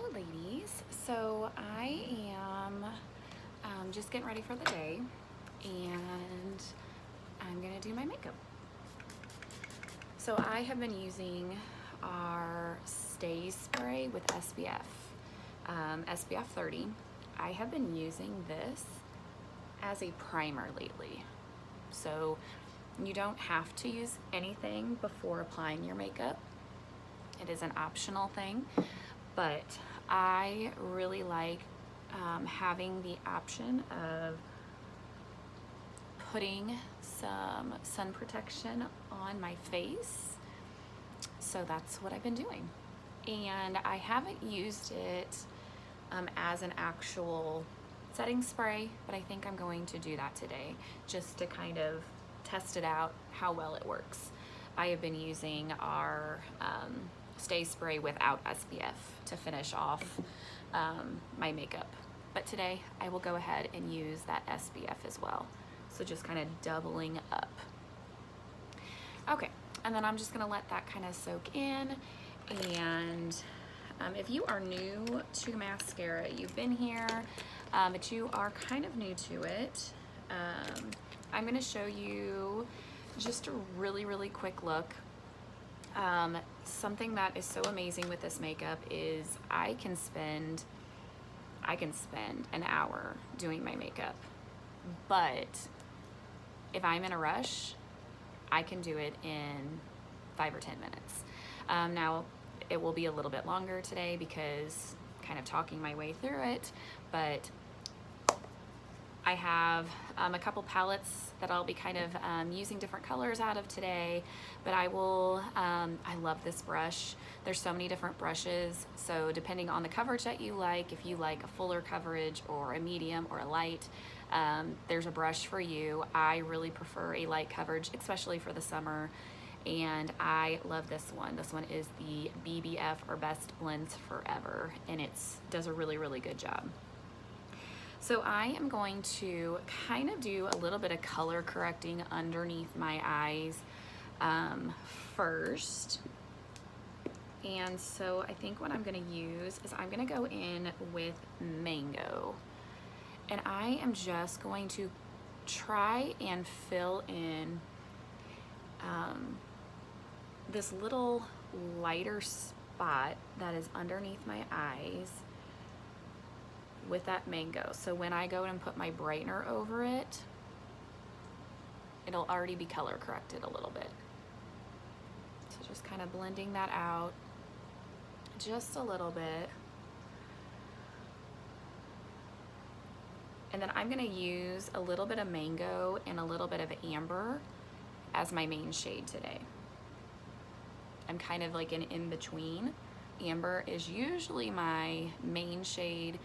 Hello ladies, so I am just getting ready for the day and I'm gonna do my makeup. So I have been using our Stay Spray with SPF 30. I have been using this as a primer lately. So you don't have to use anything before applying your makeup. It is an optional thing, but I really like having the option of putting some sun protection on my face. So that's what I've been doing. And I haven't used it as an actual setting spray, but I think I'm going to do that today just to kind of test it out, how well it works. I have been using our Stay Spray without SPF to finish off my makeup. But today I will go ahead and use that SPF as well. So just kind of doubling up. Okay, and then I'm just gonna let that kind of soak in. And if you are new to mascara, you've been here, but you are kind of new to it, I'm gonna show you just a really quick look. Something that is so amazing with this makeup is I can spend an hour doing my makeup, but if I'm in a rush, I can do it in 5 or 10 minutes. Now it will be a little bit longer today because kind of talking my way through it, but I have a couple palettes that I'll be kind of using different colors out of today, but I love this brush. There's so many different brushes, so depending on the coverage that you like, if you like a fuller coverage or a medium or a light, there's a brush for you. I really prefer a light coverage, especially for the summer, and I love this one. This one is the BBF, or Best Blends Forever, and it does a really good job. So I am going to kind of do a little bit of color correcting underneath my eyes first. And so I think what I'm gonna use is I'm gonna go in with Mango. And I am just going to try and fill in this little lighter spot that is underneath my eyes with that Mango. So when I go and put my brightener over it, it'll already be color corrected a little bit. So just kind of blending that out just a little bit. And then I'm gonna use a little bit of Mango and a little bit of Amber as my main shade today. I'm kind of like an in-between. Amber is usually my main shade,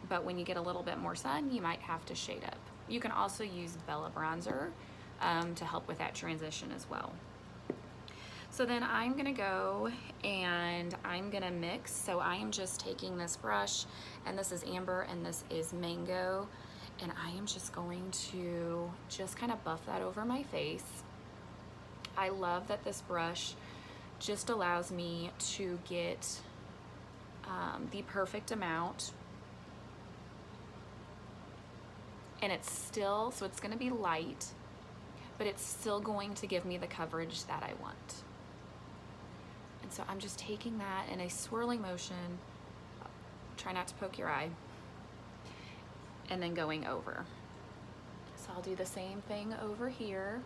but when you get a little bit more sun, you might have to shade up. You can also use Bella Bronzer to help with that transition as well. So then I'm gonna go and I'm gonna mix. So I am just taking this brush, and this is Amber and this is Mango, and I am just going to just kind of buff that over my face. I love that this brush just allows me to get the perfect amount, and it's still, so it's gonna be light, but it's still going to give me the coverage that I want. And so I'm just taking that in a swirling motion, try not to poke your eye, and then going over. So I'll do the same thing over here.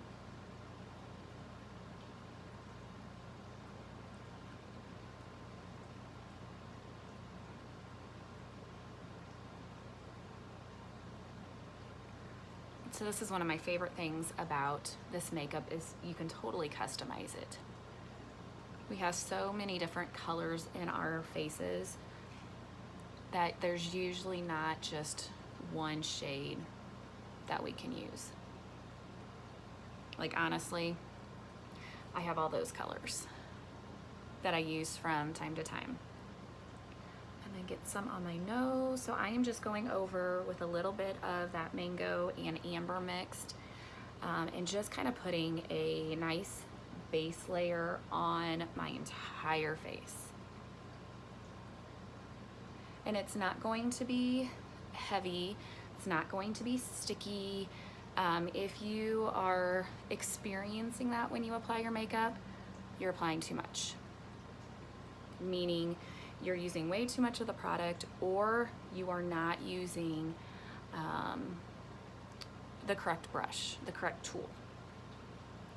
So this is one of my favorite things about this makeup is you can totally customize it. We have so many different colors in our faces that there's usually not just one shade that we can use. Like honestly, I have all those colors that I use from time to time. And then get some on my nose. So I am just going over with a little bit of that Mango and Amber mixed, and just kind of putting a nice base layer on my entire face. And it's not going to be heavy. It's not going to be sticky. If you are experiencing that when you apply your makeup, you're applying too much. Meaning you're using way too much of the product, or you are not using the correct brush, the correct tool.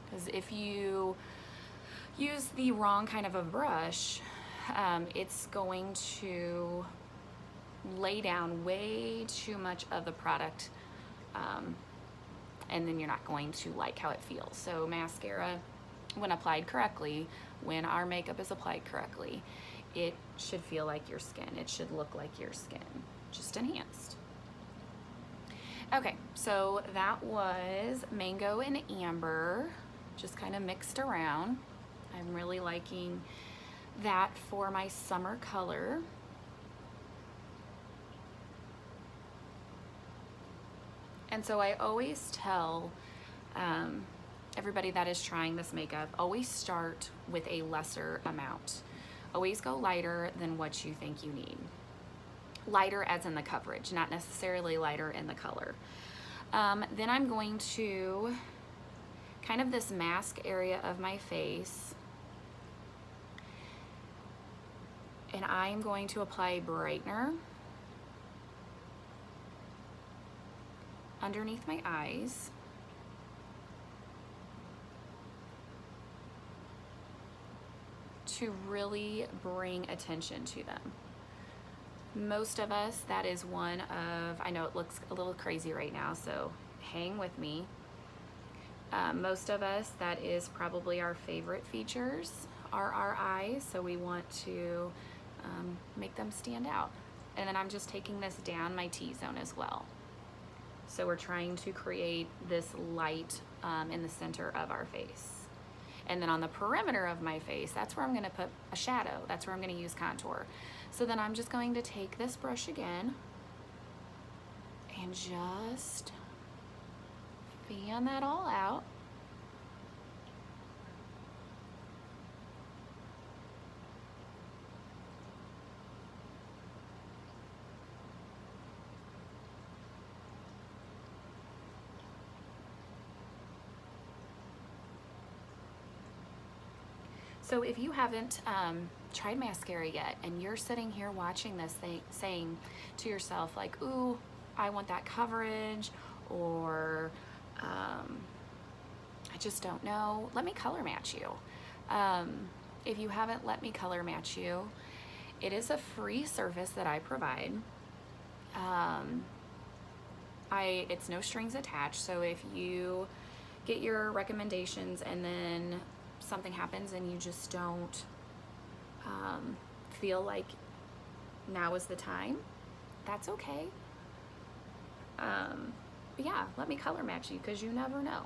Because if you use the wrong kind of a brush, it's going to lay down way too much of the product, and then you're not going to like how it feels. So mascara, when applied correctly, when our makeup is applied correctly, it should feel like your skin. It should look like your skin, just enhanced. Okay, so that was Mango and Amber, just kind of mixed around. I'm really liking that for my summer color. And so I always tell everybody that is trying this makeup, always start with a lesser amount. Always go lighter than what you think you need. Lighter as in the coverage, not necessarily lighter in the color. Then I'm going to kind of this mask area of my face, and I'm going to apply a brightener underneath my eyes. To really bring attention to them. Most of us, that is one of, I know it looks a little crazy right now, so hang with me. Most of us, that is probably our favorite features are our eyes, so we want to make them stand out. And then I'm just taking this down my T-zone as well. So we're trying to create this light in the center of our face. And then on the perimeter of my face, that's where I'm gonna put a shadow. That's where I'm gonna use contour. So then I'm just going to take this brush again and just fan that all out. So if you haven't tried mascara yet and you're sitting here watching this thing, saying to yourself like, ooh, I want that coverage, or I just don't know, let me color match you. If you haven't let me color match you, it is a free service that I provide. It's no strings attached, so if you get your recommendations and then something happens and you just don't feel like now is the time, that's okay. But yeah, let me color match you, because you never know.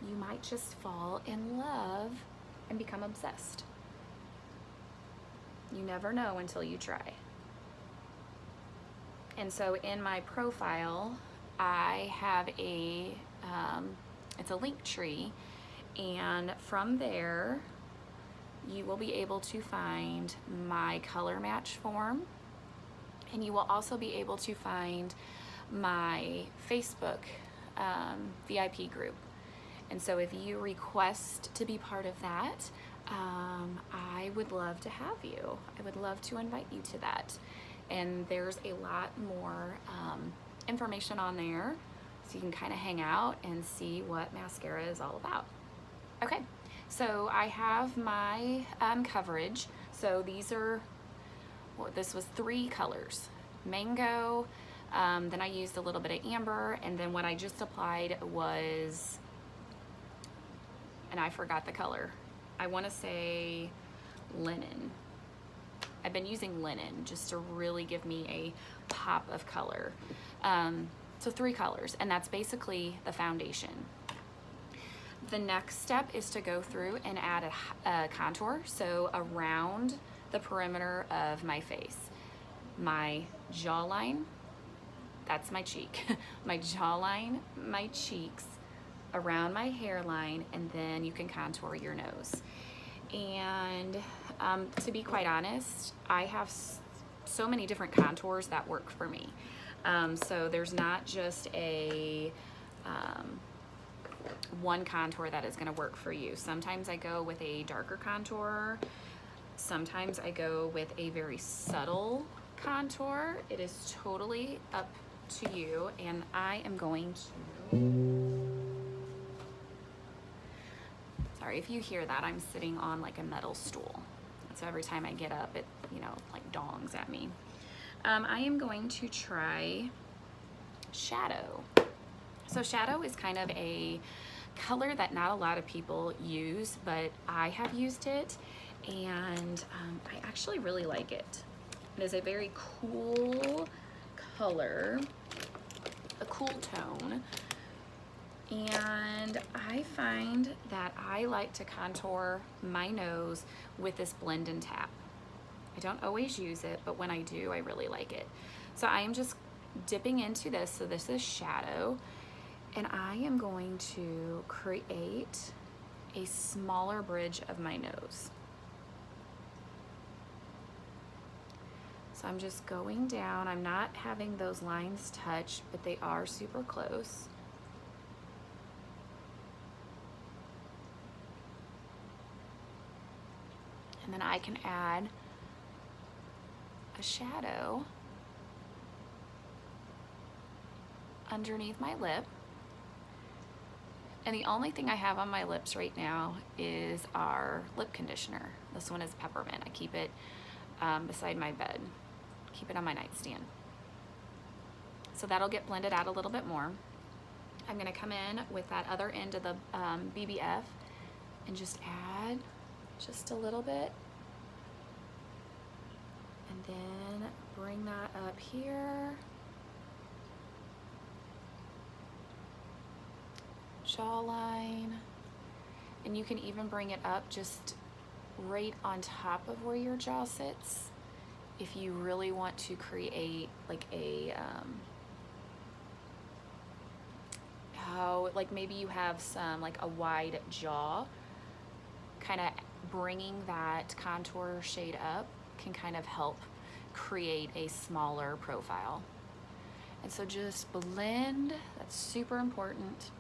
You might just fall in love and become obsessed. You never know until you try. And so in my profile, I have a, it's a link tree, and from there, you will be able to find my color match form, and you will also be able to find my Facebook VIP group. And so if you request to be part of that, I would love to have you. I would love to invite you to that. And there's a lot more information on there, so you can kind of hang out and see what mascara is all about. Okay, so I have my coverage. So these are, well, this was 3 colors. Mango, then I used a little bit of amber, and then what I just applied was, and I forgot the color, I want to say linen. I've been using linen just to really give me a pop of color. So 3 colors, and that's basically the foundation. The next step is to go through and add a contour, so around the perimeter of my face. My jawline, that's my cheek. My jawline, my cheeks, around my hairline, and then you can contour your nose. And to be quite honest, I have so many different contours that work for me. So there's not just a one contour that is going to work for you. Sometimes I go with a darker contour. Sometimes I go with a very subtle contour. It is totally up to you, and I am going to, sorry if you hear that, I'm sitting on like a metal stool. So every time I get up, it, you know, like dongs at me. I am going to try shadow. So shadow is kind of a color that not a lot of people use, but I have used it, and I actually really like it. It is a very cool color, a cool tone, and I find that I like to contour my nose with this blend and tap. I don't always use it, but when I do, I really like it. So I am just dipping into this. So this is shadow, and I am going to create a smaller bridge of my nose. So I'm just going down. I'm not having those lines touch, but they are super close. And then I can add a shadow underneath my lip. And the only thing I have on my lips right now is our lip conditioner. This one is peppermint. I keep it beside my bed. Keep it on my nightstand. So that'll get blended out a little bit more. I'm gonna come in with that other end of the BBF and just add just a little bit. And then bring that up here. Jawline. And you can even bring it up just right on top of where your jaw sits if you really want to create like a, like maybe you have some like a wide jaw, kind of bringing that contour shade up can kind of help create a smaller profile. And so just blend, that's super important.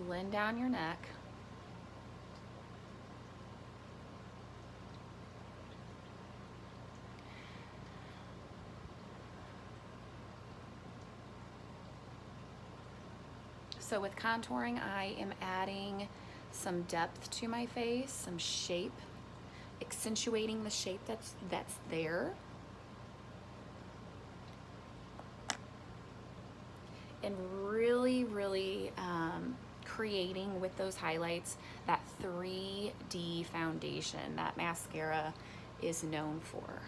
Blend down your neck. So with contouring, I am adding some depth to my face, some shape, accentuating the shape that's there. And really, really creating with those highlights that 3D foundation that mascara is known for.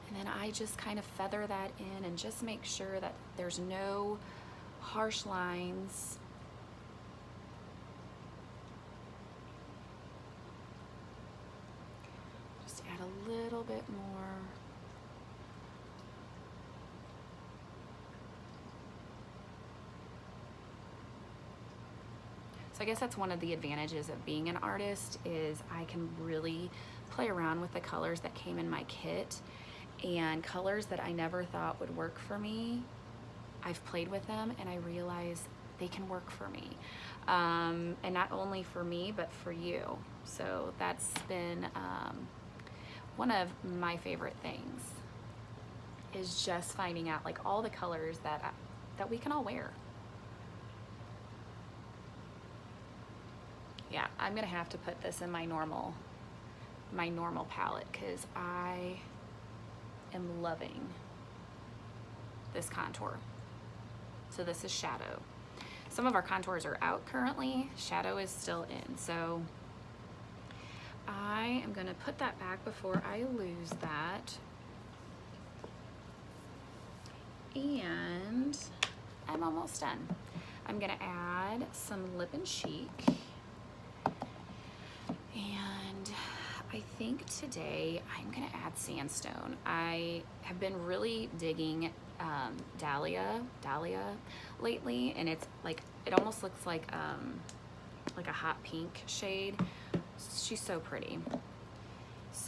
And then I just kind of feather that in and just make sure that there's no harsh lines. Just add a little bit more. So I guess that's one of the advantages of being an artist is I can really play around with the colors that came in my kit, and colors that I never thought would work for me. I've played with them and I realize they can work for me. And not only for me, but for you. So that's been one of my favorite things, is just finding out like all the colors that we can all wear. Yeah, I'm gonna have to put this in my normal palette because I am loving this contour. So this is shadow. Some of our contours are out currently. Shadow is still in. So I am gonna put that back before I lose that. And I'm almost done. I'm gonna add some lip and cheek. And I think today I'm gonna add sandstone. I have been really digging Dahlia lately, and it's like, it almost looks like a hot pink shade. She's so pretty.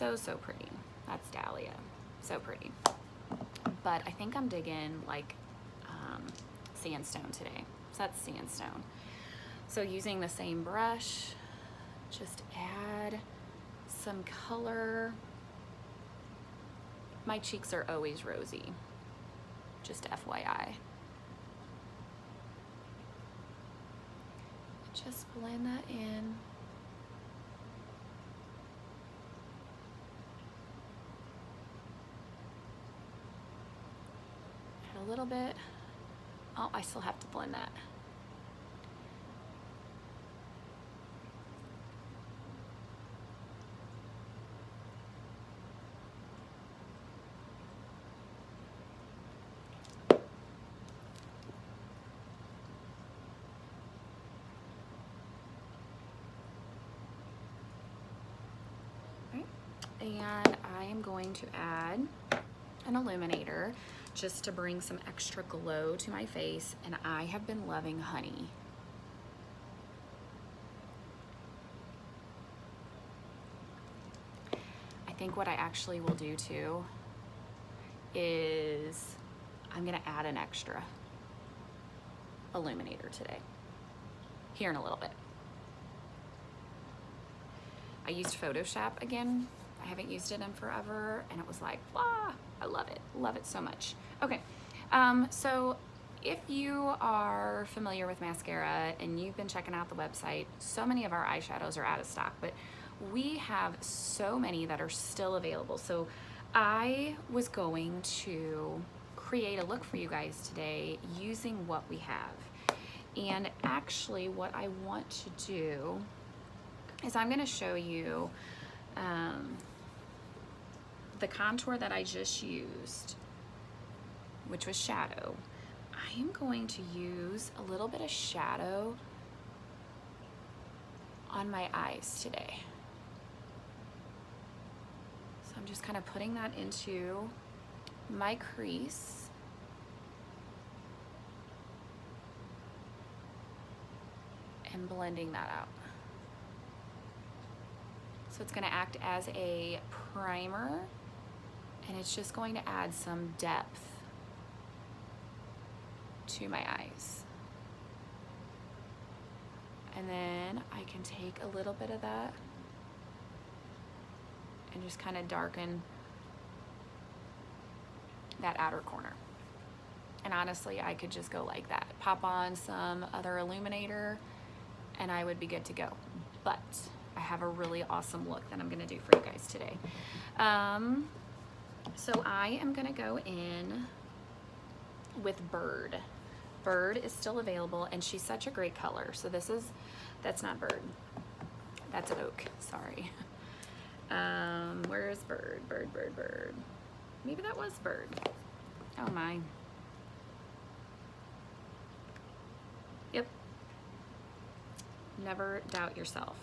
So, so pretty. That's Dahlia. So pretty. But I think I'm digging like sandstone today. So that's sandstone. So using the same brush, just add some color. My cheeks are always rosy, just FYI. Just blend that in. Add a little bit. Oh, I still have to blend that. And I am going to add an illuminator just to bring some extra glow to my face, and I have been loving honey. I think what I actually will do too is I'm gonna add an extra illuminator today, here in a little bit. I used Photoshop again. I haven't used it in forever, and it was like, ah, I love it so much. Okay, so if you are familiar with mascara and you've been checking out the website, so many of our eyeshadows are out of stock, but we have so many that are still available. So I was going to create a look for you guys today using what we have. And actually what I want to do is I'm gonna show you the contour that I just used, which was shadow. I am going to use a little bit of shadow on my eyes today. So I'm just kind of putting that into my crease. And blending that out. So it's going to act as a primer, and it's just going to add some depth to my eyes. And then I can take a little bit of that and just kind of darken that outer corner. And honestly, I could just go like that. Pop on some other illuminator and I would be good to go. But I have a really awesome look that I'm gonna do for you guys today. So I am gonna go in with Bird. Bird is still available, and she's such a great color. So that's not Bird, that's Oak, sorry. Where is Bird? Bird. Maybe that was Bird. Oh my. Yep. Never doubt yourself.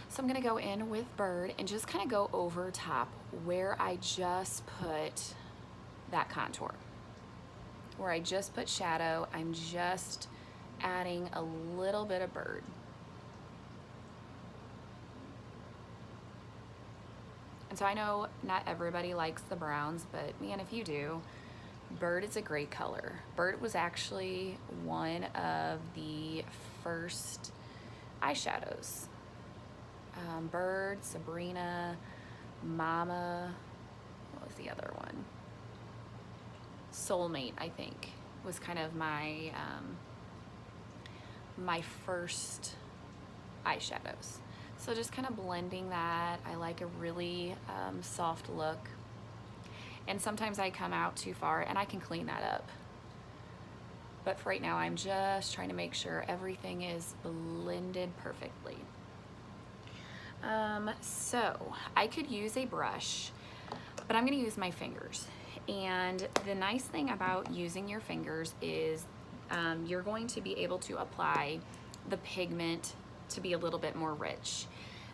So I'm gonna go in with Bird and just kind of go over top where I just put that contour. Where I just put shadow, I'm just adding a little bit of Bird. And so I know not everybody likes the browns, but man, if you do, Bird is a great color. Bird was actually one of the first eyeshadows. Bird, Sabrina, Mama, what was the other one? Soulmate, I think, was kind of my my first eyeshadows. So just kind of blending that. I like a really soft look. And sometimes I come out too far and I can clean that up. But for right now, I'm just trying to make sure everything is blended perfectly. So I could use a brush, but I'm gonna use my fingers. And the nice thing about using your fingers is you're going to be able to apply the pigment to be a little bit more rich.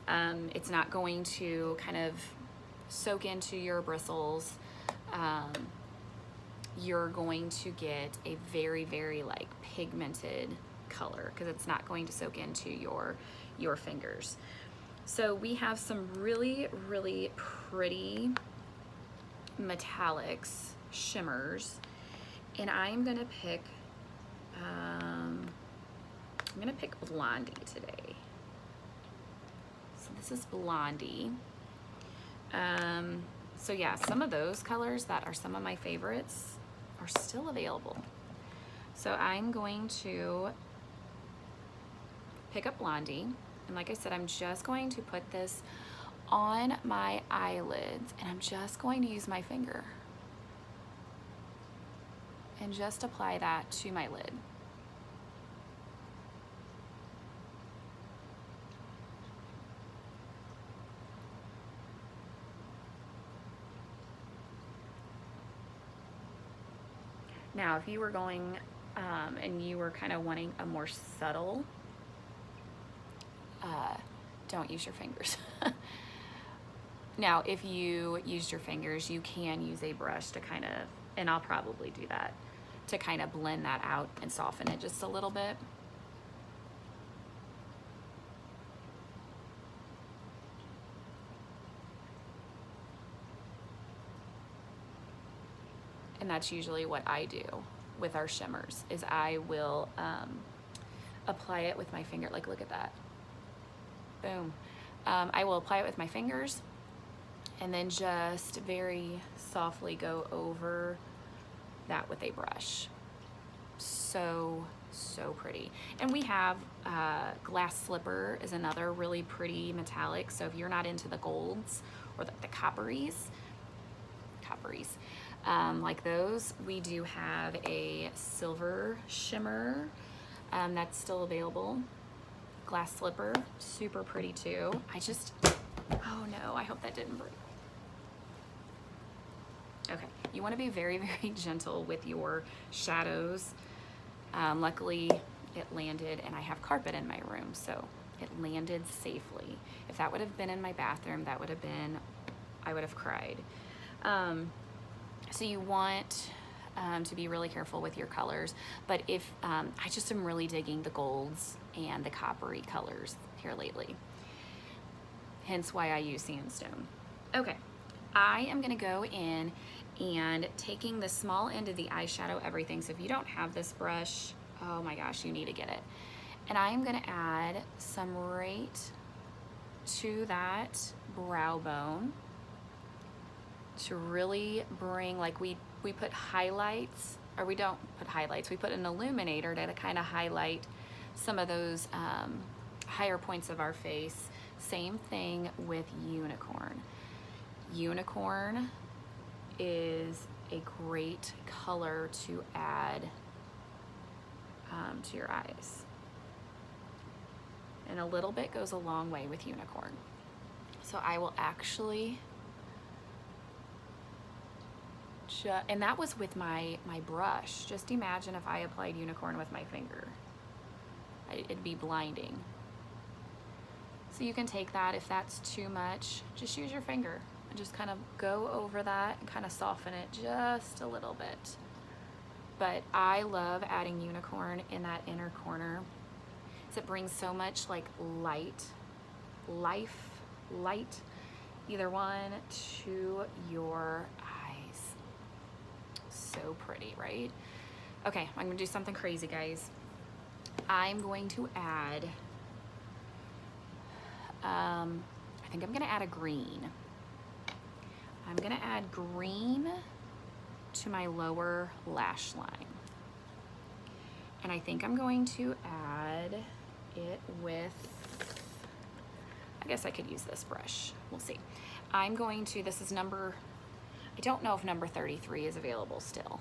It's not going to kind of soak into your bristles. You're going to get a very, very like pigmented color because it's not going to soak into your fingers. So we have some really, really pretty metallics, shimmers, and I'm gonna pick Blondie today. So this is Blondie. So yeah, some of those colors that are some of my favorites are still available. So I'm going to pick up Blondie, and like I said, I'm just going to put this on my eyelids, and I'm just going to use my finger and just apply that to my lid. Now, if you were going and you were kind of wanting a more subtle, don't use your fingers. Now, if you used your fingers, you can use a brush to kind of, and I'll probably do that, to kind of blend that out and soften it just a little bit. And that's usually what I do with our shimmers, is I will apply it with my finger. Like, look at that. Boom. I will apply it with my fingers and then just very softly go over that with a brush. So pretty. And we have Glass Slipper is another really pretty metallic. So if you're not into the golds or the copperies, like those, we do have a silver shimmer that's still available. Glass Slipper, super pretty too. Oh no, I hope that didn't break. Okay, you want to be very, very gentle with your shadows. Luckily it landed, and I have carpet in my room, so it landed safely. If that would have been in my bathroom, I would have cried. So you want to be really careful with your colors, but if I just am really digging the golds and the coppery colors here lately, hence why I use sandstone. Okay, I am gonna go in and taking the small end of the eyeshadow everything. So if you don't have this brush, oh my gosh, you need to get it. And I am gonna add some right to that brow bone to really bring, like we put highlights, or we don't put highlights, we put an illuminator to kind of highlight some of those higher points of our face. Same thing with Unicorn. Unicorn is a great color to add to your eyes. And a little bit goes a long way with Unicorn. So I will actually, and that was with my brush. Just imagine if I applied Unicorn with my finger. It'd be blinding. So you can take that, if that's too much, just use your finger and just kind of go over that and kind of soften it just a little bit. But I love adding Unicorn in that inner corner, because it brings so much like light, either one, to your eyes. So pretty, right? Okay, I'm gonna do something crazy, guys. I'm going to add, I think I'm gonna add a green. I'm gonna add green to my lower lash line. And I think I'm going to add it with, I guess I could use this brush, we'll see. I'm going to, this is number, I don't know if number 33 is available still,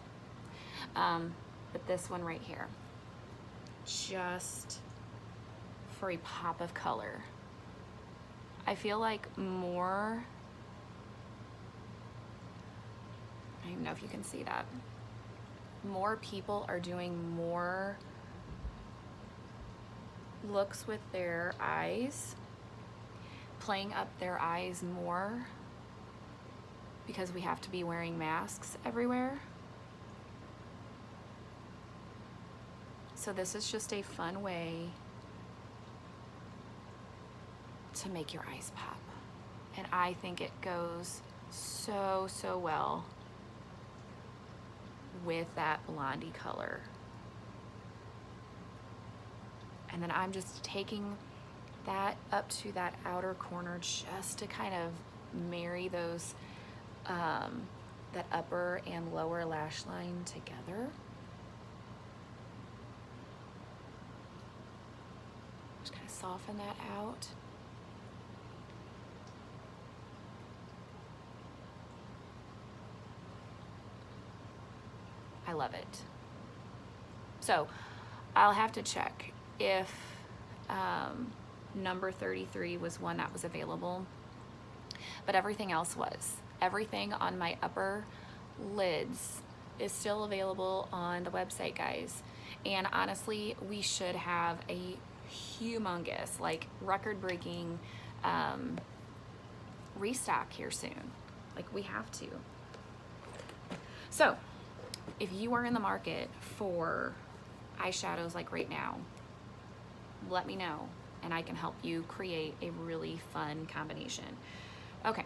but this one right here, just for a pop of color. I feel like more, I don't even know if you can see that, more people are doing more looks with their eyes, playing up their eyes more, because we have to be wearing masks everywhere. So this is just a fun way to make your eyes pop. And I think it goes so, so well with that blondie color. And then I'm just taking that up to that outer corner just to kind of marry those, that upper and lower lash line together. Just kind of soften that out. I love it. So I'll have to check if number 33 was one that was available, but everything else was. Everything on my upper lids is still available on the website, guys. And honestly, we should have a humongous, like record-breaking restock here soon. Like, we have to. So if you are in the market for eyeshadows like right now, let me know and I can help you create a really fun combination. Okay,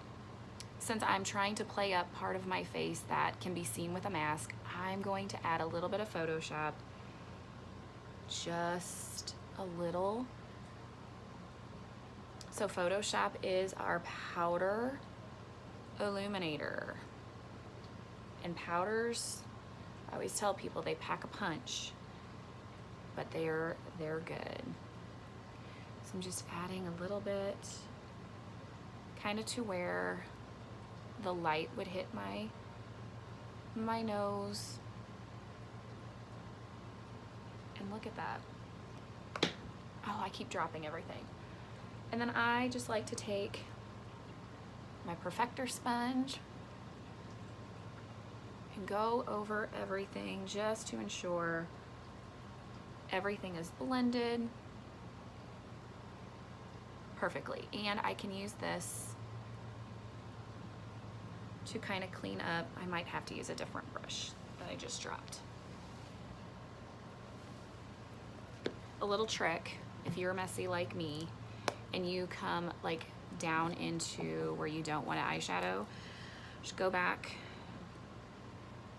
since I'm trying to play up part of my face that can be seen with a mask, I'm going to add a little bit of Photoshop, just a little. So Photoshop is our powder illuminator. And powders, I always tell people they pack a punch, but they're good. So I'm just adding a little bit, kind of to where the light would hit my nose. And look at that. Oh, I keep dropping everything. And then I just like to take my perfector sponge and go over everything just to ensure everything is blended perfectly. And I can use this to kind of clean up. I might have to use a different brush that I just dropped. A little trick, if you're messy like me and you come like down into where you don't want an eyeshadow, just go back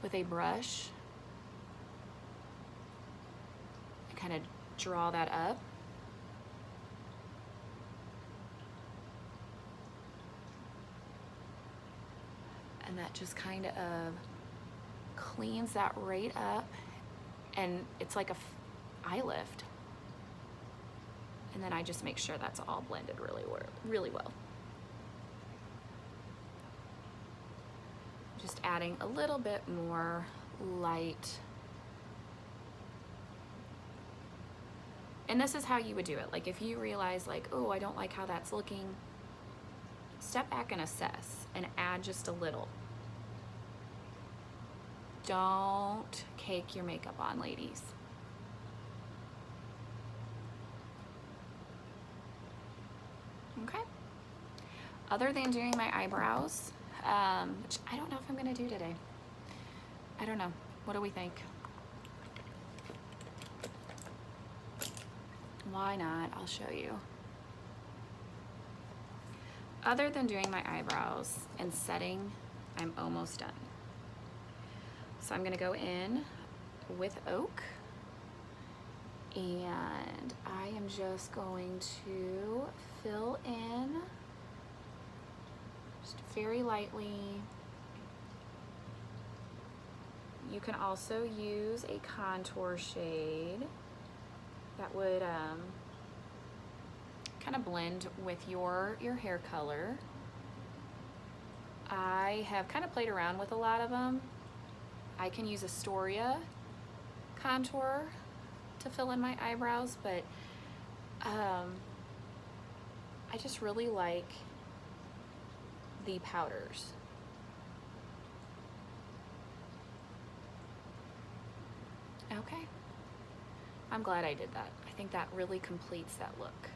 with a brush and kind of draw that up. And that just kind of cleans that right up, and it's like a eye lift. And then I just make sure that's all blended really well. Just adding a little bit more light. And this is how you would do it. Like if you realize like, oh, I don't like how that's looking, step back and assess and add just a little. Don't cake your makeup on, ladies. Okay. Other than doing my eyebrows, which I don't know if I'm gonna do today. I don't know. What do we think? Why not? I'll show you. Other than doing my eyebrows and setting, I'm almost done. So I'm gonna go in with Oak, and I am just going to fill in just very lightly. You can also use a contour shade that would kind of blend with your hair color. I have kind of played around with a lot of them. I can use Astoria contour to fill in my eyebrows, but I just really like the powders. Okay, I'm glad I did that. I think that really completes that look.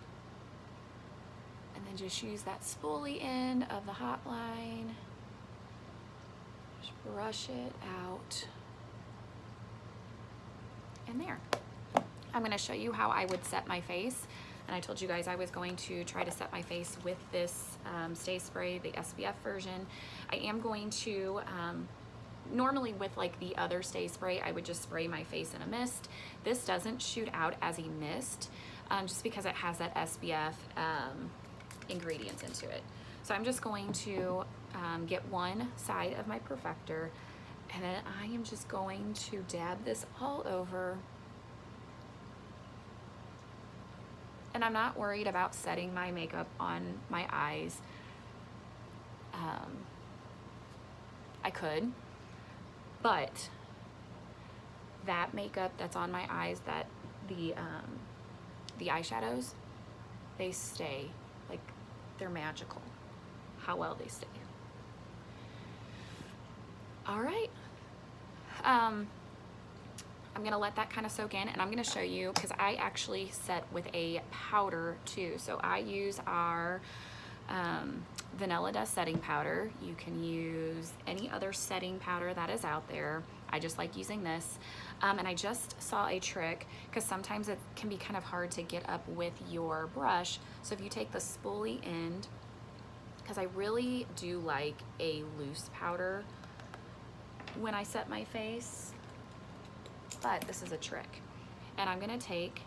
And then just use that spoolie end of the hot line. Just brush it out. And there. I'm gonna show you how I would set my face. And I told you guys I was going to try to set my face with this Stay Spray, the SPF version. I am going to, normally with like the other Stay Spray, I would just spray my face in a mist. This doesn't shoot out as a mist, just because it has that SPF ingredients into it. So I'm just going to get one side of my perfector, and then I am just going to dab this all over. And I'm not worried about setting my makeup on my eyes. I could, but that makeup that's on my eyes, that the eyeshadows, they stay, like, they're magical, how well they stay. All right. I'm gonna let that kind of soak in, and I'm gonna show you, because I actually set with a powder too. So I use our Vanilla Dust setting powder. You can use any other setting powder that is out there. I just like using this. And I just saw a trick, because sometimes it can be kind of hard to get up with your brush. So if you take the spoolie end, because I really do like a loose powder when I set my face, but this is a trick. And I'm gonna take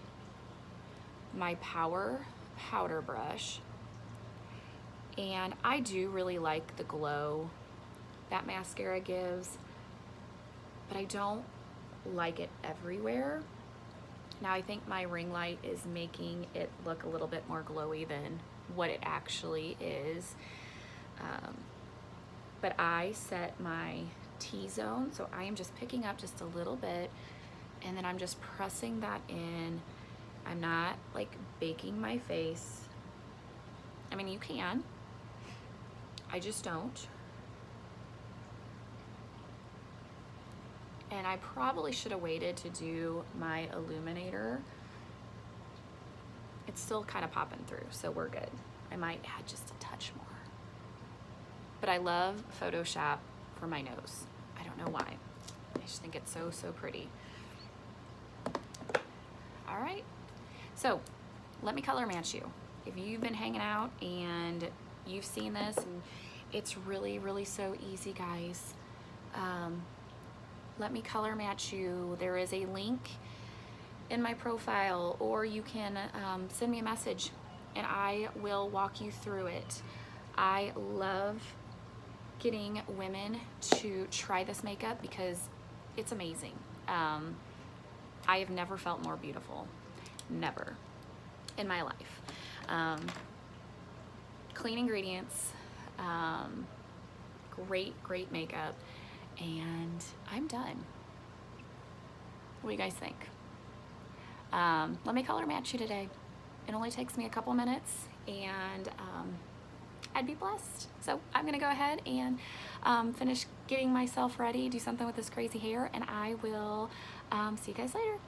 my Power powder brush, and I do really like the glow that mascara gives, but I don't like it everywhere. Now I think my ring light is making it look a little bit more glowy than what it actually is. But I set my T-zone, so I am just picking up just a little bit, and then I'm just pressing that in. I'm not like baking my face. I mean, you can. I just don't. And I probably should have waited to do my illuminator. It's still kind of popping through, so we're good. I might add just a touch more. But I love Photoshop for my nose. I don't know why. I just think it's so, so pretty. All right, so let me color match you. If you've been hanging out and you've seen this, and it's really, really so easy, guys. Let me color match you. There is a link in my profile, or you can send me a message and I will walk you through it. I love getting women to try this makeup because it's amazing. I have never felt more beautiful, never in my life. Clean ingredients, great makeup, and I'm done. What do you guys think? Let me color match you today. It only takes me a couple minutes, and I'd be blessed. So I'm gonna go ahead and finish getting myself ready, do something with this crazy hair, and I will see you guys later.